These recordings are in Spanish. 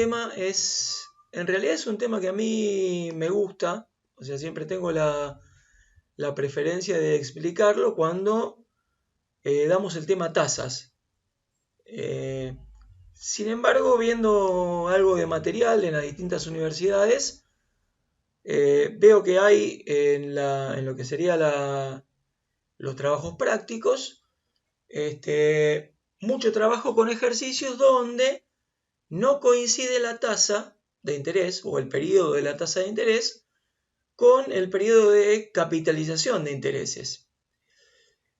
tema en realidad es un tema que a mí me gusta, o sea, siempre tengo la preferencia de explicarlo cuando damos el tema tasas. Eh, Sin embargo, viendo algo de material en las distintas universidades, veo que hay en lo que sería los trabajos prácticos, mucho trabajo con ejercicios donde no coincide la tasa de interés o el periodo de la tasa de interés con el periodo de capitalización de intereses.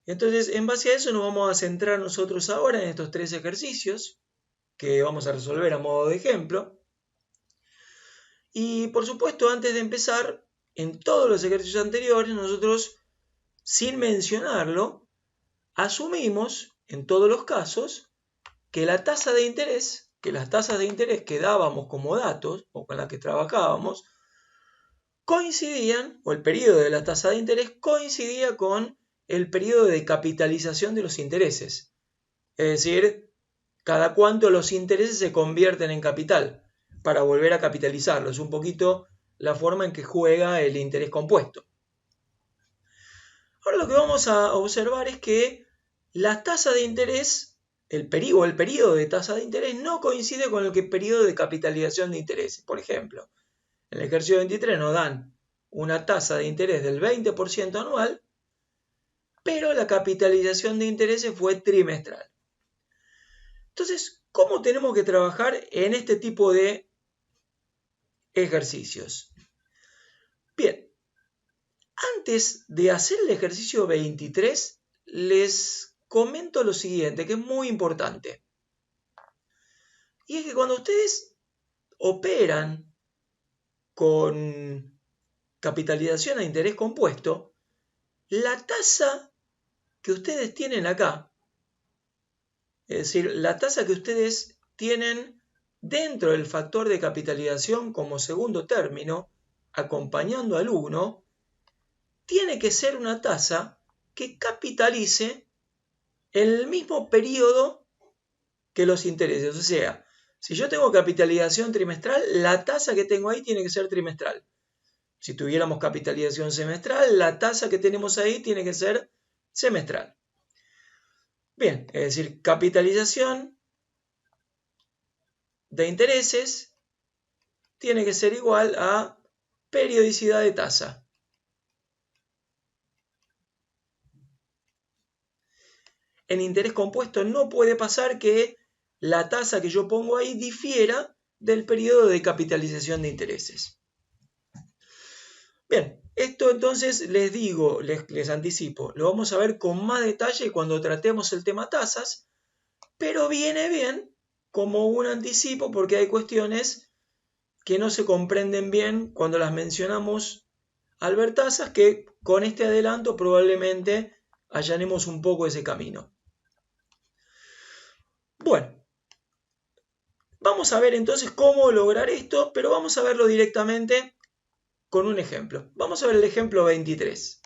Entonces, en base a eso nos vamos a centrar nosotros ahora en estos 3 ejercicios que vamos a resolver a modo de ejemplo. Y por supuesto, antes de empezar, en todos los ejercicios anteriores, nosotros, sin mencionarlo, asumimos, en todos los casos, que la tasa de interés, que las tasas de interés que dábamos como datos, o con las que trabajábamos, coincidían, o el periodo de la tasa de interés coincidía con el periodo de capitalización de los intereses. Es decir, cada cuánto los intereses se convierten en capital para volver a capitalizarlo. Es un poquito la forma en que juega el interés compuesto. Ahora lo que vamos a observar es que la tasa de interés, el periodo de tasa de interés no coincide con el periodo de capitalización de intereses. Por ejemplo, en el ejercicio 23 nos dan una tasa de interés del 20% anual, pero la capitalización de intereses fue trimestral. Entonces, ¿cómo tenemos que trabajar en este tipo de ejercicios? Bien, antes de hacer el ejercicio 23, les comento lo siguiente, que es muy importante. Y es que cuando ustedes operan con capitalización a interés compuesto, la tasa que ustedes tienen acá, es decir, la tasa que ustedes tienen dentro del factor de capitalización como segundo término, acompañando al 1, tiene que ser una tasa que capitalice el mismo periodo que los intereses. O sea, si yo tengo capitalización trimestral, la tasa que tengo ahí tiene que ser trimestral. Si tuviéramos capitalización semestral, la tasa que tenemos ahí tiene que ser semestral. Bien, es decir, capitalización de intereses tiene que ser igual a periodicidad de tasa. En interés compuesto no puede pasar que la tasa que yo pongo ahí difiera del periodo de capitalización de intereses. Bien, esto entonces les digo, les anticipo, lo vamos a ver con más detalle cuando tratemos el tema tasas, pero viene bien como un anticipo porque hay cuestiones que no se comprenden bien cuando las mencionamos al ver tasas, que con este adelanto probablemente allanemos un poco ese camino. Bueno, vamos a ver entonces cómo lograr esto, pero vamos a verlo directamente con un ejemplo. Vamos a ver el ejemplo 23.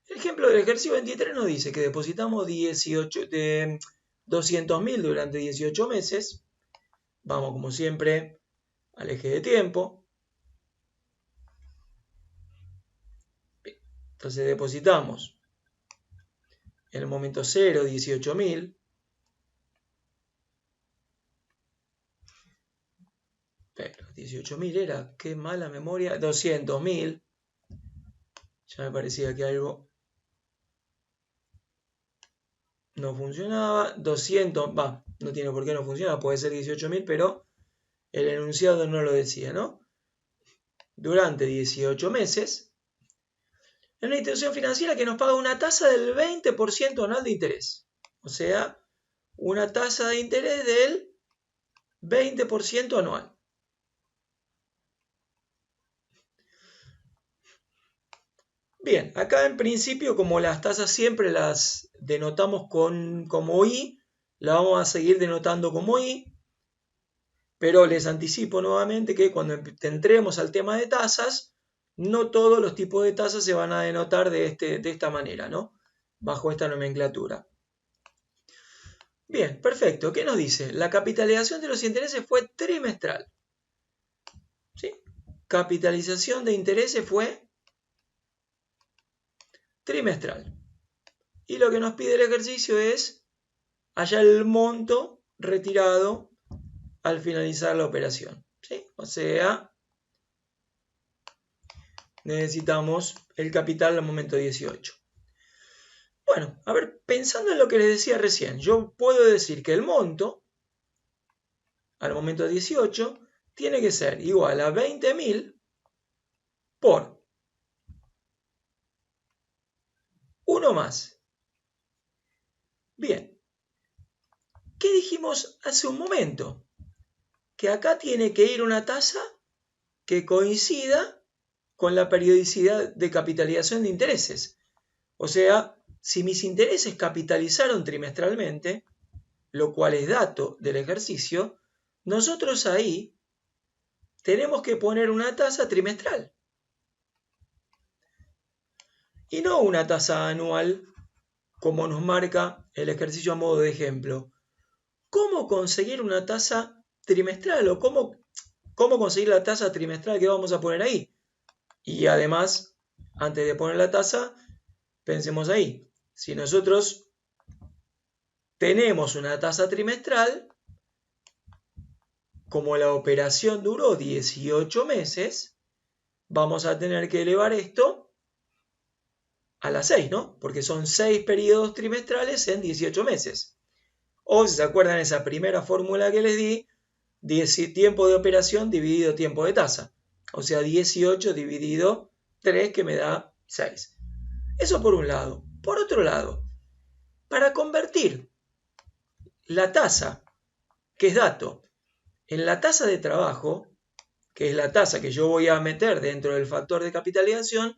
El ejemplo del ejercicio 23 nos dice que depositamos 200.000 durante 18 meses. Vamos como siempre al eje de tiempo. Entonces depositamos en el momento 0 18.000. Pero 18.000 era, qué mala memoria, 200.000. Ya me parecía que algo no funcionaba. 200, no tiene por qué no funcionar, puede ser 18.000, pero el enunciado no lo decía, ¿no? Durante 18 meses, en una institución financiera que nos paga una tasa del 20% anual de interés. O sea, una tasa de interés del 20% anual. Bien, acá en principio, como las tasas siempre las denotamos como I, la vamos a seguir denotando como I, pero les anticipo nuevamente que cuando entremos al tema de tasas, no todos los tipos de tasas se van a denotar de esta manera, ¿no? Bajo esta nomenclatura. Bien, perfecto. ¿Qué nos dice? La capitalización de los intereses fue trimestral. ¿Sí? Capitalización de intereses fue trimestral. Y lo que nos pide el ejercicio es hallar el monto retirado al finalizar la operación. ¿Sí? O sea, necesitamos el capital al momento 18. Bueno, a ver, pensando en lo que les decía recién, yo puedo decir que el monto al momento 18 tiene que ser igual a 20.000 por 1 más. Bien, ¿qué dijimos hace un momento? Que acá tiene que ir una tasa que coincida con la periodicidad de capitalización de intereses. O sea, si mis intereses capitalizaron trimestralmente, lo cual es dato del ejercicio, nosotros ahí tenemos que poner una tasa trimestral. Y no una tasa anual, como nos marca el ejercicio a modo de ejemplo. ¿Cómo conseguir una tasa trimestral? ¿O cómo conseguir la tasa trimestral que vamos a poner ahí? Y además, antes de poner la tasa, pensemos ahí. Si nosotros tenemos una tasa trimestral, como la operación duró 18 meses, vamos a tener que elevar esto a las 6, ¿no? Porque son 6 periodos trimestrales en 18 meses. O si se acuerdan esa primera fórmula que les di, tiempo de operación dividido tiempo de tasa. O sea, 18 dividido 3 que me da 6. Eso por un lado. Por otro lado, para convertir la tasa, que es dato, en la tasa de trabajo, que es la tasa que yo voy a meter dentro del factor de capitalización,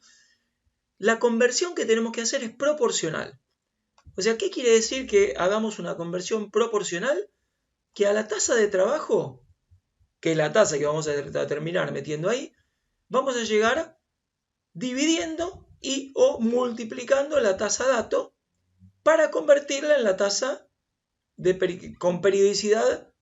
la conversión que tenemos que hacer es proporcional. O sea, ¿qué quiere decir que hagamos una conversión proporcional? Que a la tasa de trabajo, que es la tasa que vamos a terminar metiendo ahí, vamos a llegar dividiendo y o multiplicando la tasa dato para convertirla en la tasa con periodicidad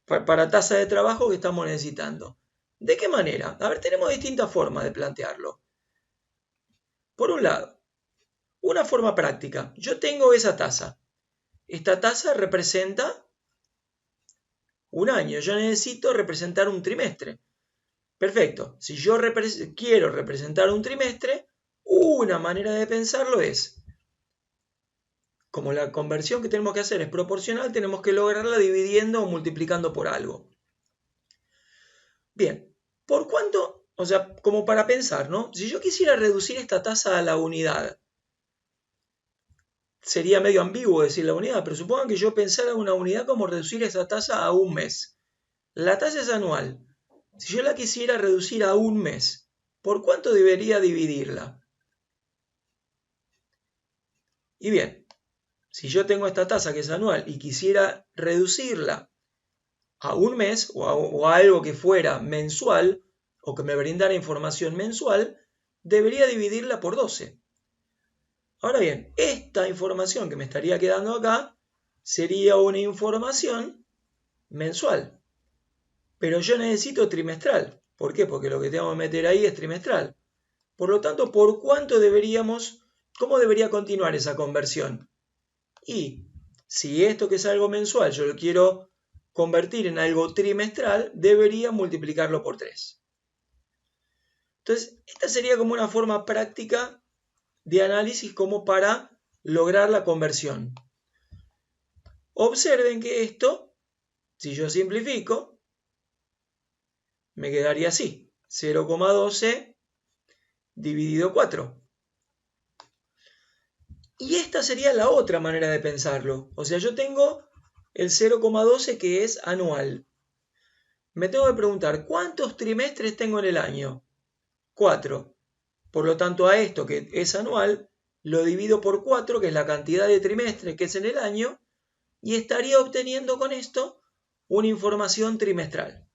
para tasa de trabajo que estamos necesitando. ¿De qué manera? A ver, tenemos distintas formas de plantearlo. Por un lado, una forma práctica. Yo tengo esa tasa. Esta tasa representa un año. Yo necesito representar un trimestre. Perfecto. Si yo quiero representar un trimestre, una manera de pensarlo es, como la conversión que tenemos que hacer es proporcional, tenemos que lograrla dividiendo o multiplicando por algo. Bien, ¿por cuánto? O sea, como para pensar, ¿no? Si yo quisiera reducir esta tasa a la unidad, sería medio ambiguo decir la unidad, pero supongan que yo pensara una unidad como reducir esa tasa a un mes. La tasa es anual. Si yo la quisiera reducir a un mes, ¿por cuánto debería dividirla? Y bien, si yo tengo esta tasa que es anual y quisiera reducirla a un mes o a algo que fuera mensual o que me brindara información mensual, debería dividirla por 12. Ahora bien, esta información que me estaría quedando acá sería una información mensual. Pero yo necesito trimestral. ¿Por qué? Porque lo que tengo que meter ahí es trimestral. Por lo tanto, ¿por cuánto cómo debería continuar esa conversión? Y si esto que es algo mensual yo lo quiero convertir en algo trimestral, debería multiplicarlo por 3. Entonces, esta sería como una forma práctica de análisis como para lograr la conversión. Observen que esto, si yo simplifico, me quedaría así, 0,12 dividido 4. Y esta sería la otra manera de pensarlo. O sea, yo tengo el 0,12 que es anual. Me tengo que preguntar, ¿cuántos trimestres tengo en el año? 4. Por lo tanto, a esto que es anual, lo divido por 4, que es la cantidad de trimestres que es en el año, y estaría obteniendo con esto una información trimestral.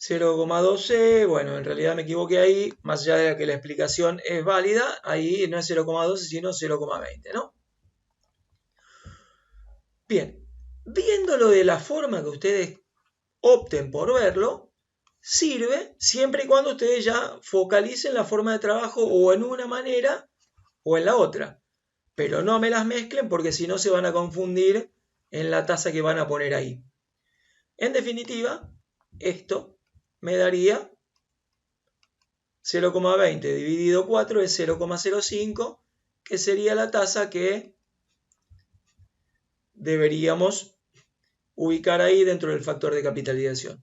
0,12, bueno, en realidad me equivoqué ahí, más allá de que la explicación es válida, ahí no es 0,12 sino 0,20, ¿no? Bien, viéndolo de la forma que ustedes opten por verlo, sirve siempre y cuando ustedes ya focalicen la forma de trabajo o en una manera o en la otra. Pero no me las mezclen porque si no se van a confundir en la tasa que van a poner ahí. En definitiva, esto me daría 0,20 dividido 4 es 0,05, que sería la tasa que deberíamos ubicar ahí dentro del factor de capitalización.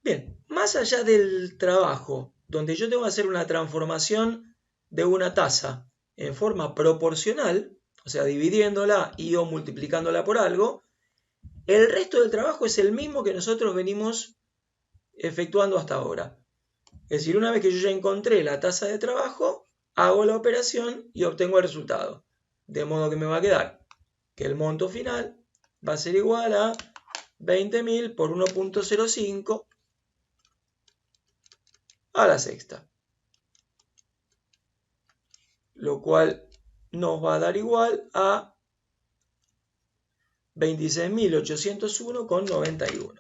Bien, más allá del trabajo, donde yo tengo que hacer una transformación de una tasa en forma proporcional, o sea, dividiéndola y o multiplicándola por algo, el resto del trabajo es el mismo que nosotros venimos efectuando hasta ahora. Es decir, una vez que yo ya encontré la tasa de trabajo, hago la operación y obtengo el resultado. De modo que me va a quedar que el monto final va a ser igual a 20.000 por 1.05 a la sexta. Lo cual nos va a dar igual a 26.801,91.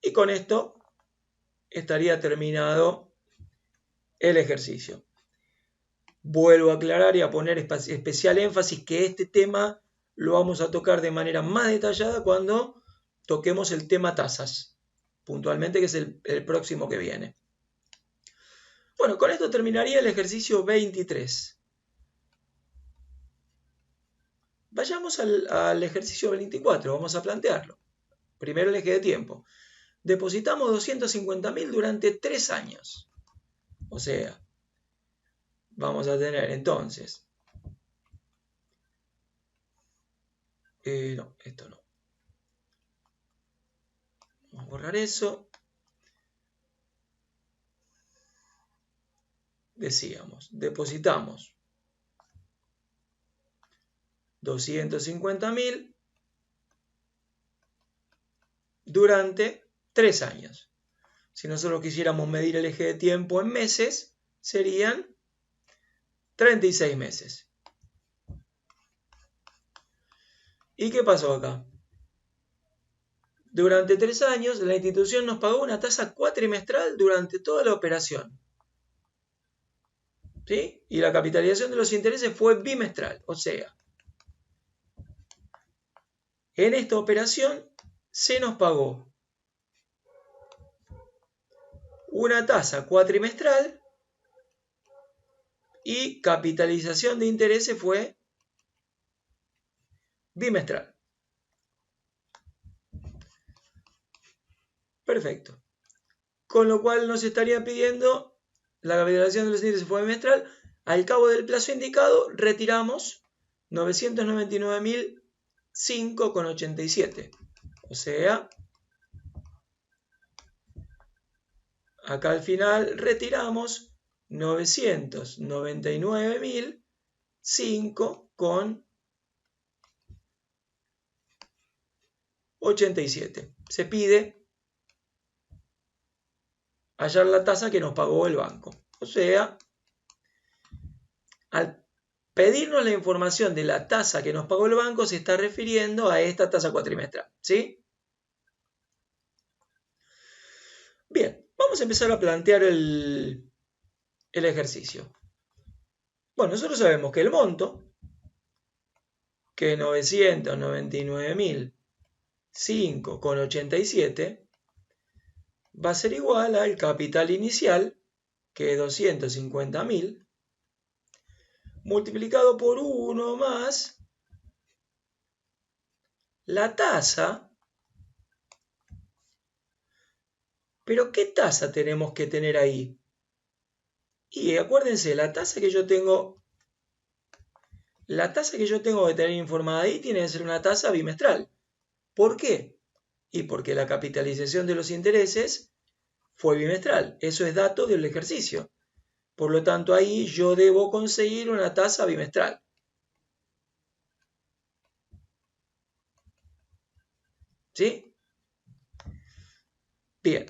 Y con esto estaría terminado el ejercicio. Vuelvo a aclarar y a poner especial énfasis que este tema lo vamos a tocar de manera más detallada cuando toquemos el tema tasas, puntualmente, que es el próximo que viene. Bueno, con esto terminaría el ejercicio 23. Vayamos al ejercicio 24, vamos a plantearlo. Primero el eje de tiempo. Depositamos 250.000 durante 3 años. O sea, vamos a tener entonces... no, esto no. Vamos a borrar eso. Decíamos, depositamos 250.000 durante 3 años. Si nosotros quisiéramos medir el eje de tiempo en meses, serían 36 meses. ¿Y qué pasó acá? Durante 3 años, la institución nos pagó una tasa cuatrimestral durante toda la operación. ¿Sí? Y la capitalización de los intereses fue bimestral. O sea, en esta operación se nos pagó una tasa cuatrimestral y capitalización de intereses fue bimestral. Perfecto. Con lo cual nos estaría pidiendo la capitalización de los intereses fue bimestral. Al cabo del plazo indicado retiramos 999.005,87. O sea, acá al final retiramos 999.005,87. Se pide hallar la tasa que nos pagó el banco. O sea, al pedirnos la información de la tasa que nos pagó el banco, se está refiriendo a esta tasa cuatrimestral. ¿Sí? Bien, vamos a empezar a plantear el ejercicio. Bueno, nosotros sabemos que el monto, que es 999.005,87, va a ser igual al capital inicial, que es 250.000, multiplicado por 1 más la tasa. Pero ¿qué tasa tenemos que tener ahí? Y acuérdense, la tasa que yo tengo que tener informada ahí tiene que ser una tasa bimestral. ¿Por qué? Y porque la capitalización de los intereses fue bimestral. Eso es dato del ejercicio. Por lo tanto, ahí yo debo conseguir una tasa bimestral. ¿Sí? Bien.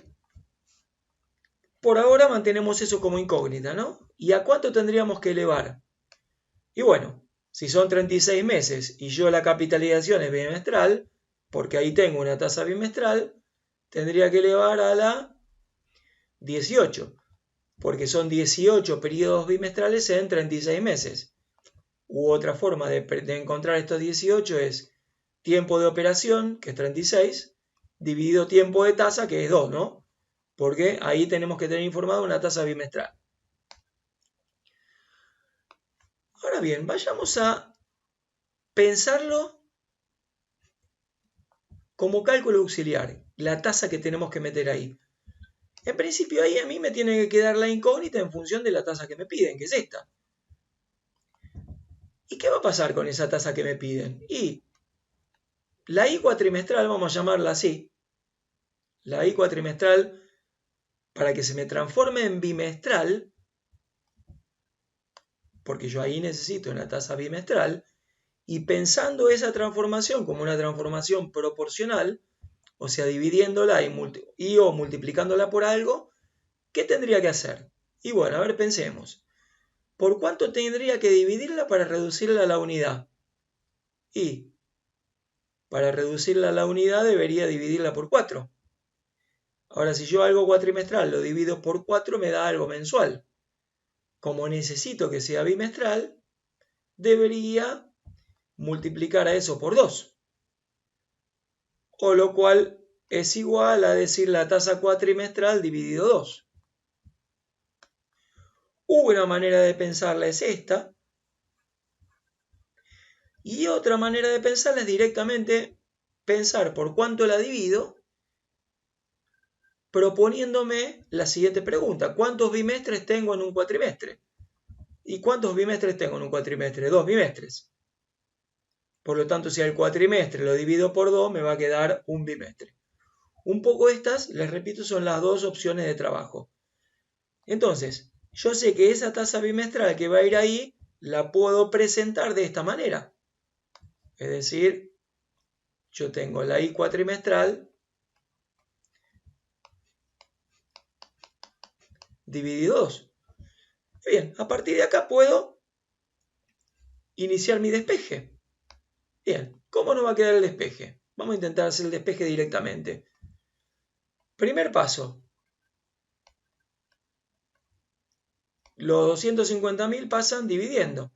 Por ahora mantenemos eso como incógnita, ¿no? ¿Y a cuánto tendríamos que elevar? Y bueno, si son 36 meses y yo la capitalización es bimestral, porque ahí tengo una tasa bimestral, tendría que elevar a la 18, porque son 18 periodos bimestrales en 36 meses. U otra forma de encontrar estos 18 es tiempo de operación, que es 36, dividido tiempo de tasa, que es 2, ¿no? Porque ahí tenemos que tener informada una tasa bimestral. Ahora bien, vayamos a pensarlo como cálculo auxiliar, la tasa que tenemos que meter ahí. En principio ahí a mí me tiene que quedar la incógnita en función de la tasa que me piden, que es esta. ¿Y qué va a pasar con esa tasa que me piden? Y la I cuatrimestral, vamos a llamarla así, la I cuatrimestral, para que se me transforme en bimestral, porque yo ahí necesito una tasa bimestral, y pensando esa transformación como una transformación proporcional, o sea, dividiéndola y o multiplicándola por algo, ¿qué tendría que hacer? Y bueno, a ver, pensemos. ¿Por cuánto tendría que dividirla para reducirla a la unidad? Y para reducirla a la unidad debería dividirla por 4. Ahora, si yo algo cuatrimestral lo divido por 4, me da algo mensual. Como necesito que sea bimestral, debería multiplicar a eso por 2. O lo cual es igual a decir la tasa cuatrimestral dividido 2. Una manera de pensarla es esta. Y otra manera de pensarla es directamente pensar por cuánto la divido, proponiéndome la siguiente pregunta. ¿Cuántos bimestres tengo en un cuatrimestre? ¿Y cuántos bimestres tengo en un cuatrimestre? 2 bimestres. Por lo tanto, si al cuatrimestre lo divido por 2, me va a quedar un bimestre. Un poco estas, les repito, son las dos opciones de trabajo. Entonces, yo sé que esa tasa bimestral que va a ir ahí, la puedo presentar de esta manera. Es decir, yo tengo la I cuatrimestral dividido 2. Bien, a partir de acá puedo iniciar mi despeje. Bien, ¿cómo nos va a quedar el despeje? Vamos a intentar hacer el despeje directamente. Primer paso. Los 250.000 pasan dividiendo.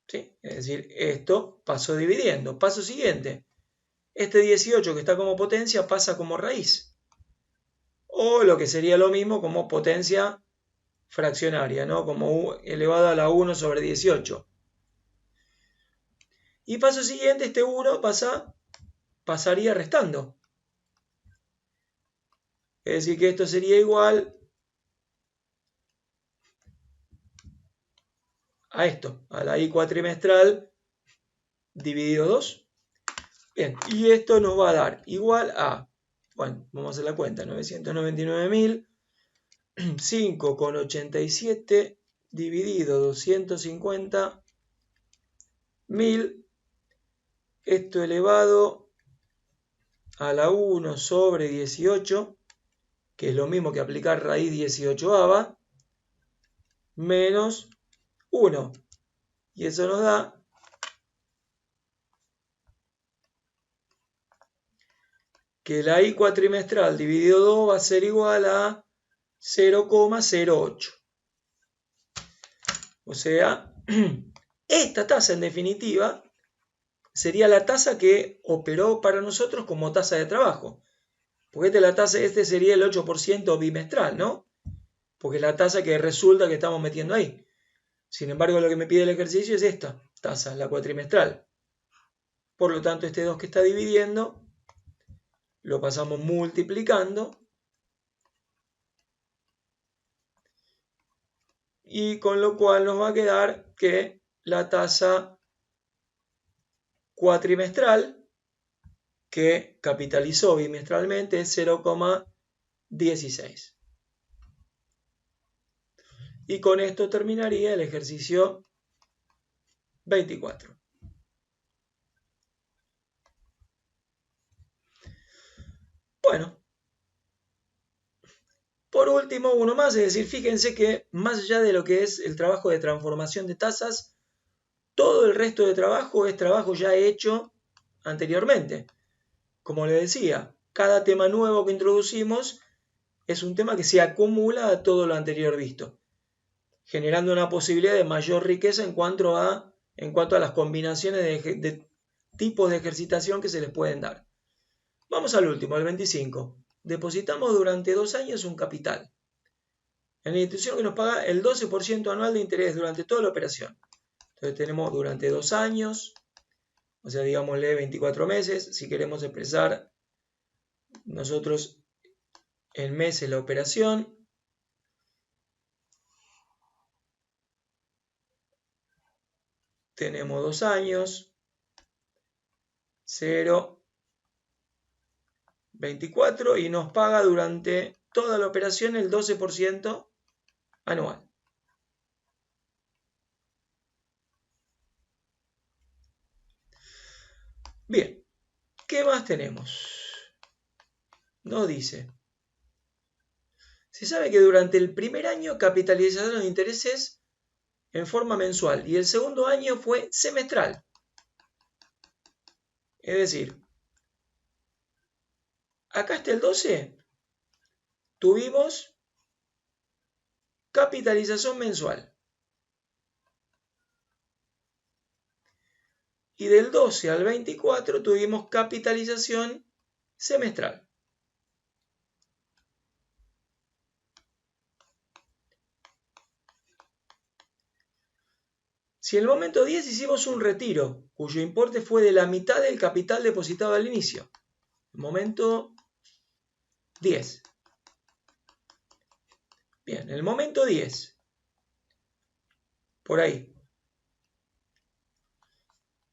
¿Sí? Es decir, esto pasó dividiendo. Paso siguiente. Este 18 que está como potencia pasa como raíz. O lo que sería lo mismo como potencia fraccionaria, ¿no? Como elevado a la 1 sobre 18. Y paso siguiente, este 1 pasaría restando. Es decir, que esto sería igual a esto, a la I cuatrimestral dividido 2. Bien, y esto nos va a dar igual a, bueno, vamos a hacer la cuenta, 999.000, 5,87 dividido 250.000, esto elevado a la 1 sobre 18, que es lo mismo que aplicar raíz 18ava, menos 1. Y eso nos da que la I cuatrimestral dividido 2 va a ser igual a 0,08. O sea, esta tasa en definitiva sería la tasa que operó para nosotros como tasa de trabajo. Porque este sería el 8% bimestral, ¿no? Porque es la tasa que resulta que estamos metiendo ahí. Sin embargo, lo que me pide el ejercicio es esta tasa, la cuatrimestral. Por lo tanto, este 2 que está dividiendo, lo pasamos multiplicando. Y con lo cual nos va a quedar que la tasa cuatrimestral que capitalizó bimestralmente es 0,16. Y con esto terminaría el ejercicio 24. Bueno, por último, uno más, es decir, fíjense que más allá de lo que es el trabajo de transformación de tasas, todo el resto de trabajo es trabajo ya hecho anteriormente. Como les decía, cada tema nuevo que introducimos es un tema que se acumula a todo lo anterior visto, generando una posibilidad de mayor riqueza en cuanto a las combinaciones de tipos de ejercitación que se les pueden dar. Vamos al último, el 25. Depositamos durante 2 años un capital en la institución que nos paga el 12% anual de interés durante toda la operación. Entonces tenemos durante 2 años, o sea, digámosle 24 meses, si queremos expresar nosotros en meses la operación. Tenemos 2 años, 0, 24 y nos paga durante toda la operación el 12% anual. Bien, ¿qué más tenemos? Nos dice, se sabe que durante el primer año capitalizaron los intereses en forma mensual y el segundo año fue semestral. Es decir, acá está el 12, tuvimos capitalización mensual. Y del 12 al 24 tuvimos capitalización semestral. Si en el momento 10 hicimos un retiro, cuyo importe fue de la mitad del capital depositado al inicio. Momento 10. Bien, en el momento 10. Por ahí.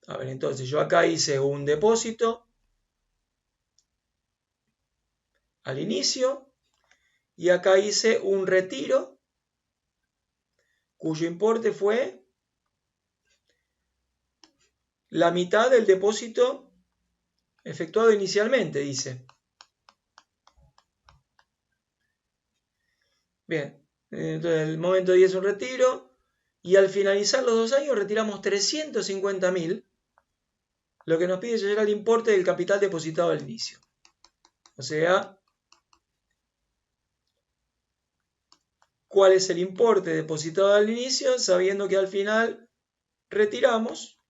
A ver, entonces yo acá hice un depósito al inicio y acá hice un retiro cuyo importe fue la mitad del depósito efectuado inicialmente, dice. Bien, entonces en el momento 10 un retiro y al finalizar los 2 años retiramos 350.000, lo que nos pide llegar al importe del capital depositado al inicio. O sea, ¿cuál es el importe depositado al inicio? Sabiendo que al final retiramos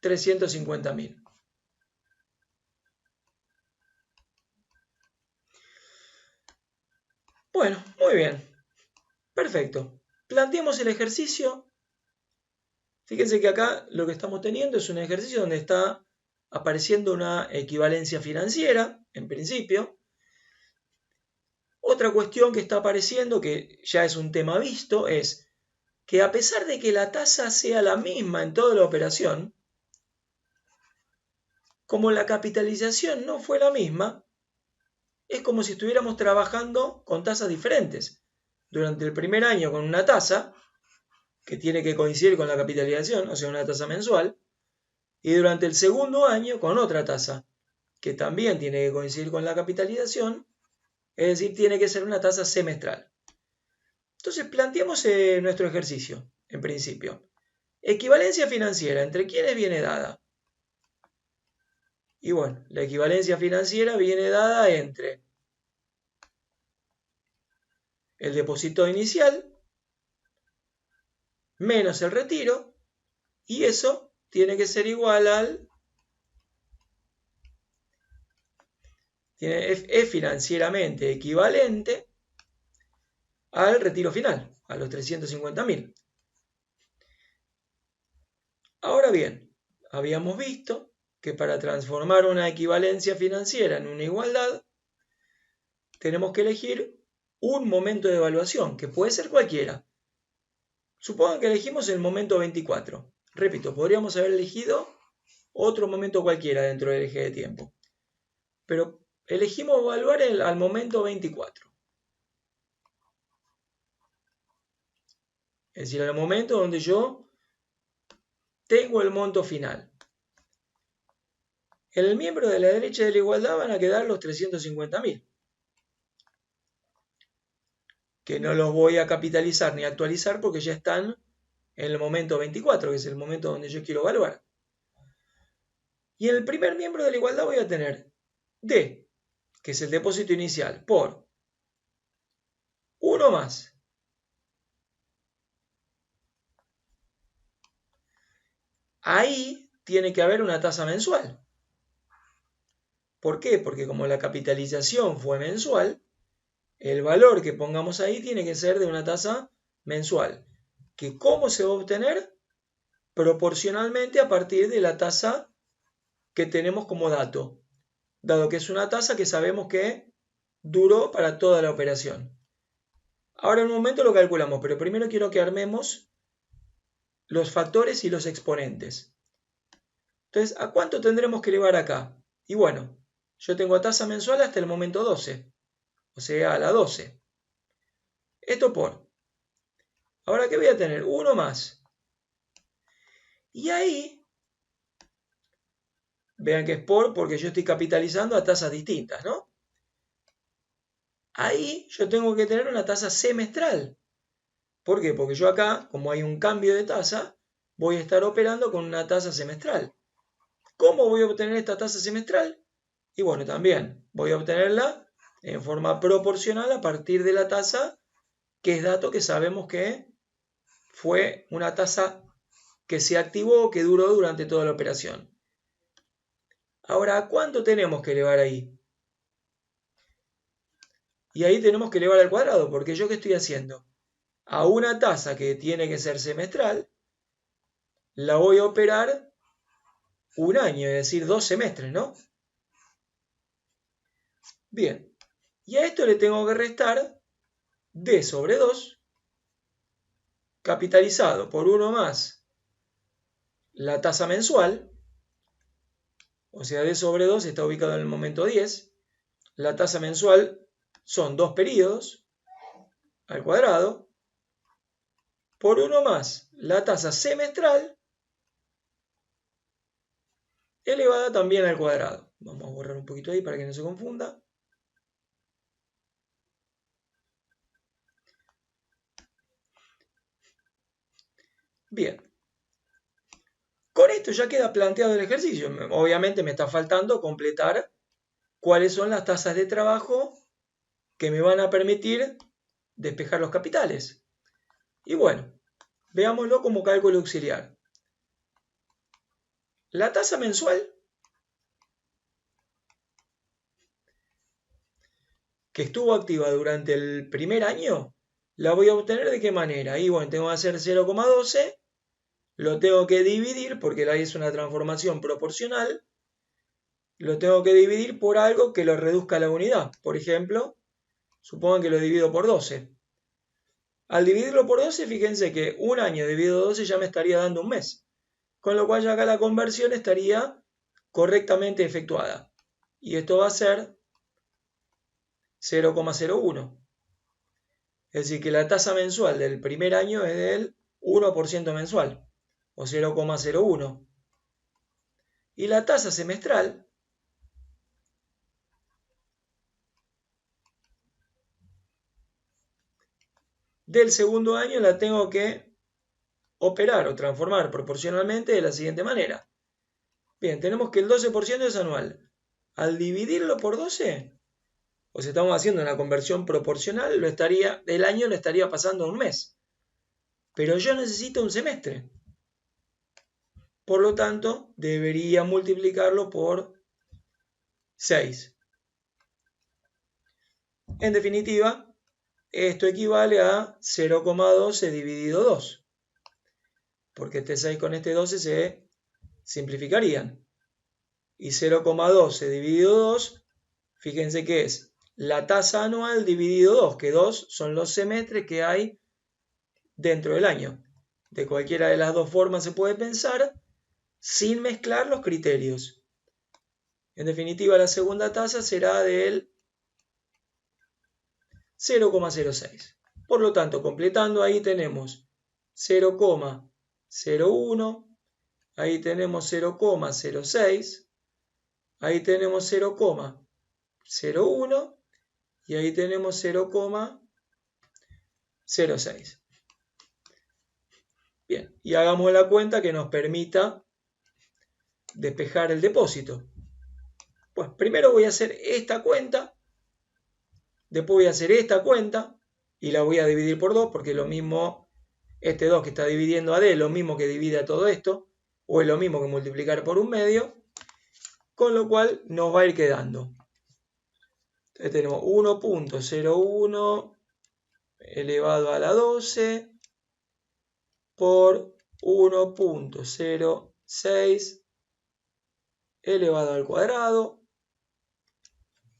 350.000. Bueno, muy bien. Perfecto. Planteemos el ejercicio. Fíjense que acá lo que estamos teniendo es un ejercicio donde está apareciendo una equivalencia financiera, en principio. Otra cuestión que está apareciendo, que ya es un tema visto, es que a pesar de que la tasa sea la misma en toda la operación, como la capitalización no fue la misma, es como si estuviéramos trabajando con tasas diferentes. Durante el primer año con una tasa, que tiene que coincidir con la capitalización, o sea, una tasa mensual, y durante el segundo año con otra tasa, que también tiene que coincidir con la capitalización, es decir, tiene que ser una tasa semestral. Entonces planteamos nuestro ejercicio, en principio. Equivalencia financiera, ¿entre quiénes viene dada? Y bueno, la equivalencia financiera viene dada entre el depósito inicial menos el retiro, y eso tiene que ser igual al... es financieramente equivalente al retiro final, a los 350.000. Ahora bien, habíamos visto que para transformar una equivalencia financiera en una igualdad, tenemos que elegir un momento de evaluación, que puede ser cualquiera. Supongan que elegimos el momento 24. Repito, podríamos haber elegido otro momento cualquiera dentro del eje de tiempo. Pero elegimos evaluar al momento 24. Es decir, en el momento donde yo tengo el monto final. En el miembro de la derecha de la igualdad van a quedar los 350.000. Que no los voy a capitalizar ni actualizar porque ya están en el momento 24, que es el momento donde yo quiero evaluar. Y en el primer miembro de la igualdad voy a tener D, que es el depósito inicial, por 1 más. Ahí tiene que haber una tasa mensual. ¿Por qué? Porque como la capitalización fue mensual, el valor que pongamos ahí tiene que ser de una tasa mensual. ¿Que cómo se va a obtener? Proporcionalmente a partir de la tasa que tenemos como dato, dado que es una tasa que sabemos que duró para toda la operación. Ahora en un momento lo calculamos, pero primero quiero que armemos los factores y los exponentes. Entonces, ¿a cuánto tendremos que elevar acá? Y bueno, yo tengo tasa mensual hasta el momento 12, o sea, a la 12. Esto por. Ahora, ¿qué voy a tener? 1 más. Y ahí, vean que es por porque yo estoy capitalizando a tasas distintas, ¿no? Ahí yo tengo que tener una tasa semestral. ¿Por qué? Porque yo acá, como hay un cambio de tasa, voy a estar operando con una tasa semestral. ¿Cómo voy a obtener esta tasa semestral? Y bueno, también voy a obtenerla en forma proporcional a partir de la tasa, que es dato que sabemos que fue una tasa que se activó o que duró durante toda la operación. Ahora, ¿a cuánto tenemos que elevar ahí? Y ahí tenemos que elevar al cuadrado, porque yo ¿qué estoy haciendo? A una tasa que tiene que ser semestral, la voy a operar un año, es decir, 2 semestres, ¿no? Bien, y a esto le tengo que restar D sobre 2, capitalizado por 1 más la tasa mensual, o sea, D sobre 2 está ubicado en el momento 10, la tasa mensual son 2 periodos, al cuadrado, por 1 más la tasa semestral, elevada también al cuadrado. Vamos a borrar un poquito ahí para que no se confunda. Bien. Con esto ya queda planteado el ejercicio. Obviamente me está faltando completar cuáles son las tasas de trabajo que me van a permitir despejar los capitales. Y bueno, veámoslo como cálculo auxiliar. La tasa mensual que estuvo activa durante el primer año, la voy a obtener ¿de qué manera? Y bueno, tengo que hacer 0,12, lo tengo que dividir, porque la es una transformación proporcional, lo tengo que dividir por algo que lo reduzca a la unidad. Por ejemplo, supongan que lo divido por 12. Al dividirlo por 12, fíjense que un año dividido 12 ya me estaría dando un mes. Con lo cual ya acá la conversión estaría correctamente efectuada. Y esto va a ser 0,01. Es decir, que la tasa mensual del primer año es del 1% mensual, o 0,01. Y la tasa semestral del segundo año la tengo que operar o transformar proporcionalmente de la siguiente manera. Bien, tenemos que el 12% es anual. Al dividirlo por 12, o si estamos haciendo una conversión proporcional, el año lo estaría pasando a un mes. Pero yo necesito un semestre. Por lo tanto, debería multiplicarlo por 6. En definitiva, esto equivale a 0,12 dividido 2. Porque este 6 con este 12 se simplificarían. Y 0,12 dividido 2, fíjense que es la tasa anual dividido 2, que 2 son los semestres que hay dentro del año. De cualquiera de las dos formas se puede pensar sin mezclar los criterios. En definitiva, la segunda tasa será del 0,06. Por lo tanto, completando ahí tenemos 0,01, ahí tenemos 0,06, ahí tenemos 0,01 y ahí tenemos 0,06. Bien, y hagamos la cuenta que nos permita despejar el depósito. Pues primero voy a hacer esta cuenta, después voy a hacer esta cuenta y la voy a dividir por 2 porque lo mismo, este 2 que está dividiendo a D es lo mismo que divide a todo esto, o es lo mismo que multiplicar por 1/2, con lo cual nos va a ir quedando. Entonces tenemos 1.01 elevado a la 12 por 1.06 elevado al cuadrado.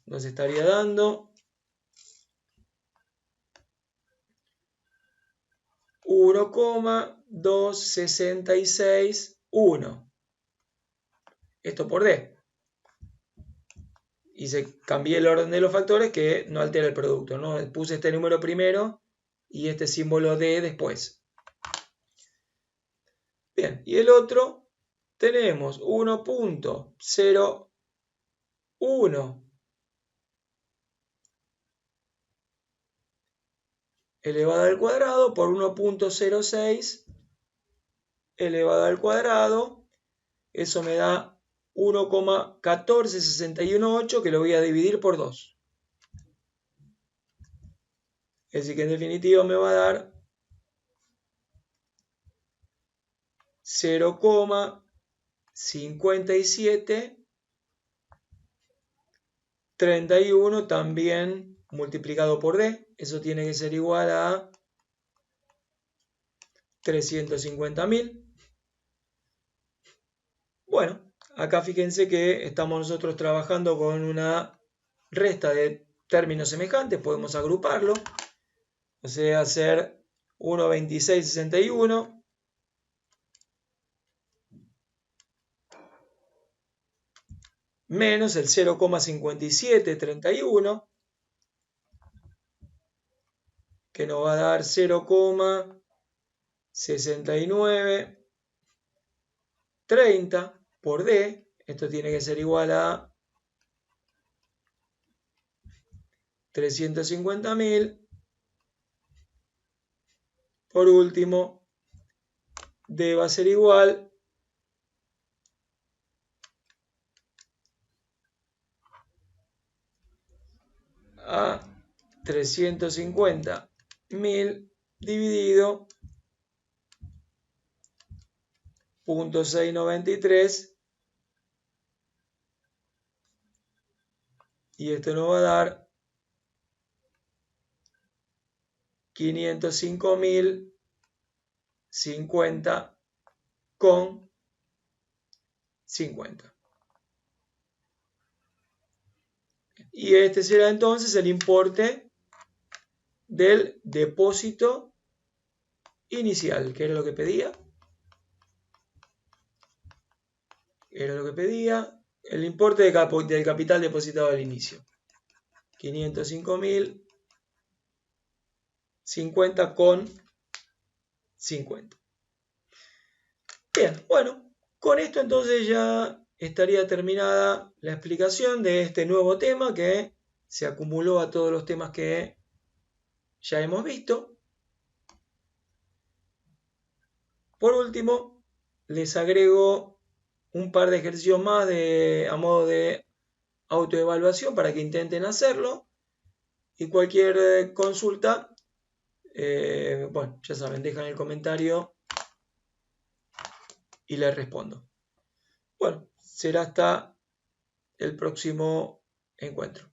Nos estaría dando 1,2661. Esto por D. Y cambié el orden de los factores que no altera el producto, ¿no? Puse este número primero y este símbolo D después. Bien, y el otro tenemos 1.01 elevado al cuadrado por 1.06 elevado al cuadrado. Eso me da 1,14618 que lo voy a dividir por 2. Es decir que en definitiva me va a dar 0,5731 también multiplicado por D. Eso tiene que ser igual a 350.000. Bueno, acá fíjense que estamos nosotros trabajando con una resta de términos semejantes. Podemos agruparlo. O sea, hacer 1,2661 menos el 0,5731, que nos va a dar 0,6930 por D. Esto tiene que ser igual a 350.000. Por último, D va a ser igual a 350.000 dividido 0,693, y esto nos va a dar 505.050,50. Y este será entonces el importe del depósito inicial, que era lo que pedía. El importe del capital depositado al inicio. 505.050,50. Bien, bueno, con esto entonces ya estaría terminada la explicación de este nuevo tema que se acumuló a todos los temas que ya hemos visto. Por último, les agrego un par de ejercicios más a modo de autoevaluación para que intenten hacerlo. Y cualquier consulta, bueno, ya saben, dejan el comentario y les respondo. Bueno, será hasta el próximo encuentro.